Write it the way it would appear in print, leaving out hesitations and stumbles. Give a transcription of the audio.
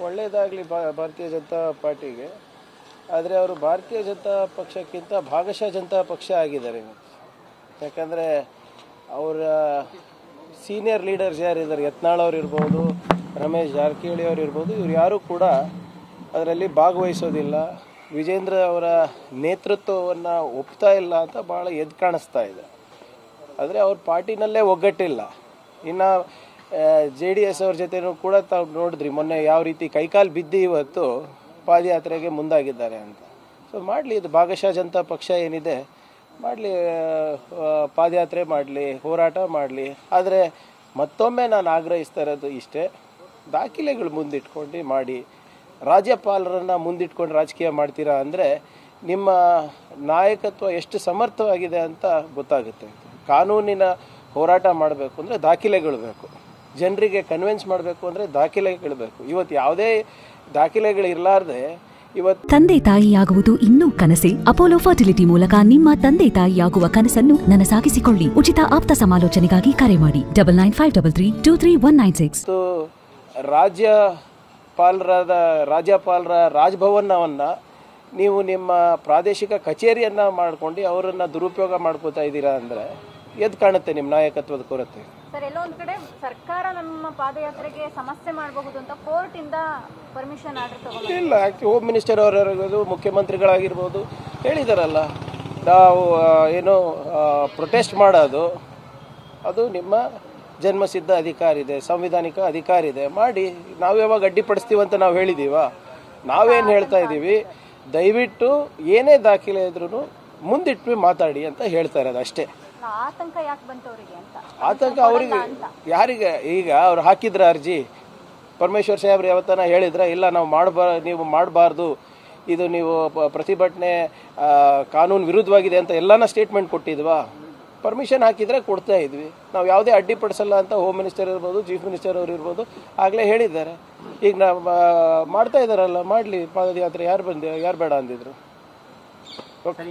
ಒಳ್ಳೆಯದಾಗಲಿ ಭಾರತೀಯ ಜನತಾ ಪಾರ್ಟಿಗೆ. ಆದರೆ ಅವರು ಭಾರತೀಯ ಜನತಾ ಪಕ್ಷಕ್ಕಿಂತ ಭಾಗಶಃ ಜನತಾ ಪಕ್ಷ ಆಗಿದ್ದಾರೆ. ಯಾಕಂದರೆ ಅವರ ಸೀನಿಯರ್ ಲೀಡರ್ಸ್ ಯಾರಿದ್ದಾರೆ, ಯತ್ನಾಳ್ ಅವರು ಇರ್ಬೋದು, ರಮೇಶ್ ಜಾರಕಿಹೊಳಿ ಅವರು ಇರ್ಬೋದು, ಇವ್ರು ಯಾರೂ ಕೂಡ ಅದರಲ್ಲಿ ಭಾಗವಹಿಸೋದಿಲ್ಲ. ವಿಜೇಂದ್ರ ಅವರ ನೇತೃತ್ವವನ್ನು ಒಪ್ತಾ ಇಲ್ಲ ಅಂತ ಭಾಳ ಎದ್ದು ಕಾಣಿಸ್ತಾ ಇದೆ. ಆದರೆ ಅವ್ರ ಪಾರ್ಟಿನಲ್ಲೇ ಒಗ್ಗಟ್ಟಿಲ್ಲ. ಇನ್ನು JDS ಅವ್ರ ಜೊತೆನೂ ಕೂಡ ತಾವು ನೋಡಿದ್ರಿ ಮೊನ್ನೆ ಯಾವ ರೀತಿ ಕೈಕಾಲು ಬಿದ್ದು ಇವತ್ತು ಪಾದಯಾತ್ರೆಗೆ ಮುಂದಾಗಿದ್ದಾರೆ ಅಂತ. ಸೊ ಮಾಡಲಿ, ಇದು ಭಾಗಶಃ ಜನತಾ ಪಕ್ಷ ಏನಿದೆ ಮಾಡಲಿ, ಪಾದಯಾತ್ರೆ ಮಾಡಲಿ, ಹೋರಾಟ ಮಾಡಲಿ. ಆದರೆ ಮತ್ತೊಮ್ಮೆ ನಾನು ಆಗ್ರಹಿಸ್ತಾ ಇರೋದು ಇಷ್ಟೇ, ದಾಖಲೆಗಳು ಮುಂದಿಟ್ಕೊಂಡು ಮಾಡಿ. ರಾಜ್ಯಪಾಲರನ್ನು ಮುಂದಿಟ್ಕೊಂಡು ರಾಜಕೀಯ ಮಾಡ್ತೀರಾ ಅಂದರೆ ನಿಮ್ಮ ನಾಯಕತ್ವ ಎಷ್ಟು ಸಮರ್ಥವಾಗಿದೆ ಅಂತ ಗೊತ್ತಾಗುತ್ತೆ. ಕಾನೂನಿನ ಹೋರಾಟ ಮಾಡಬೇಕು ಅಂದರೆ ದಾಖಲೆಗಳು ಬೇಕು. ಜನರಿಗೆ ಕನ್ವಿನ್ಸ್ ಮಾಡಬೇಕು ಅಂದರೆ ದಾಖಲೆಗಳು ಬೇಕು. ಇವತ್ತು ಯಾವುದೇ ದಾಖಲೆಗಳಿರಲಾರ್ದೆ ಇವತ್ತು ತಂದೆ ತಾಯಿಯಾಗುವುದು ಇನ್ನೂ ಕನಸೇ? ಅಪೋಲೋ ಫರ್ಟಿಲಿಟಿ ಮೂಲಕ ನಿಮ್ಮ ತಂದೆ ತಾಯಿಯಾಗುವ ಕನಸನ್ನು ನನಸಾಗಿಸಿಕೊಳ್ಳಿ. ಉಚಿತ ಆಪ್ತ ಸಮಾಲೋಚನೆಗಾಗಿ ಕರೆ ಮಾಡಿ 9953323196. ರಾಜ್ಯಪಾಲರ ರಾಜಭವನವನ್ನು ನೀವು ನಿಮ್ಮ ಪ್ರಾದೇಶಿಕ ಕಚೇರಿಯನ್ನು ಮಾಡ್ಕೊಂಡು ಅವರನ್ನು ದುರುಪಯೋಗ ಮಾಡ್ಕೋತಾ ಇದ್ದೀರಾ ಅಂದರೆ ಎದ್ದು ಕಾಣುತ್ತೆ ನಿಮ್ಮ ನಾಯಕತ್ವದ ಕೊರತೆ. ಸರ್, ಎಲ್ಲೋ ಒಂದು ಕಡೆ ಸರ್ಕಾರ ನಮ್ಮ ಪಾದಯಾತ್ರೆಗೆ ಸಮಸ್ಯೆ ಮಾಡಬಹುದು ಅಂತ ಕೋರ್ಟ್ ಇಂದ ಪರ್ಮಿಷನ್ ಆರ್ಡರ್ ತಗೊಂಡು ಇಲ್ಲ. ಹೋಮ್ ಮಿನಿಸ್ಟರ್ ಅವರಿರ್ಬೋದು, ಮುಖ್ಯಮಂತ್ರಿಗಳಾಗಿರ್ಬೋದು ಹೇಳಿದಾರಲ್ಲ, ನಾವು ಏನೋ ಪ್ರೊಟೆಸ್ಟ್ ಮಾಡೋದು ಅದು ನಿಮ್ಮ ಜನ್ಮಸಿದ್ಧ ಅಧಿಕಾರ ಇದೆ, ಸಂವಿಧಾನಿಕ ಅಧಿಕಾರ ಇದೆ, ಮಾಡಿ. ನಾವು ಯಾವಾಗ ಅಡ್ಡಿಪಡಿಸ್ತೀವಿ ಅಂತ ನಾವು ಹೇಳಿದೀವ? ನಾವೇನು ಹೇಳ್ತಾ ಇದ್ದೀವಿ, ದಯವಿಟ್ಟು ಏನೇ ದಾಖಲೆ ಇದ್ರೂ ಮುಂದಿಟ್ಟು ಮಾತಾಡಿ ಅಂತ ಹೇಳ್ತಾ ಇರೋದು ಅಷ್ಟೇ. ಆತಂಕ ಯಾಕೆ ಬಂತು ಅವರಿಗೆ ಅಂತ? ಆತಂಕ ಅವರಿಗೆ ಯಾರಿಗೆ? ಈಗ ಅವ್ರು ಹಾಕಿದ್ರ ಅರ್ಜಿ, ಪರಮೇಶ್ವರ್ ಸಾಹೇಬ್ರು ಯಾವತ್ತನ ಹೇಳಿದ್ರ ಇಲ್ಲ ನಾವು ನೀವು ಮಾಡಬಾರ್ದು, ಇದು ನೀವು ಪ್ರತಿಭಟನೆ ಕಾನೂನು ವಿರುದ್ಧವಾಗಿದೆ ಅಂತ ಎಲ್ಲಾನ ಸ್ಟೇಟ್ಮೆಂಟ್ ಕೊಟ್ಟಿದ್ವಾ? ಪರ್ಮಿಷನ್ ಹಾಕಿದ್ರೆ ಕೊಡ್ತಾ ಇದ್ವಿ. ನಾವು ಯಾವುದೇ ಅಡ್ಡಿಪಡಿಸಲ್ಲ ಅಂತ ಹೋಮ್ ಮಿನಿಸ್ಟರ್ ಇರ್ಬೋದು, ಚೀಫ್ ಮಿನಿಸ್ಟರ್ ಅವರು ಇರ್ಬೋದು ಆಗಲೇ ಹೇಳಿದ್ದಾರೆ. ಈಗ ನಾವು ಮಾಡ್ತಾ ಇದ್ದಾರಲ್ಲ, ಮಾಡಲಿ ಪಾದಯಾತ್ರೆ. ಯಾರು ಬೇಡ ಅಂದಿದ್ರು? ಓಕೆ.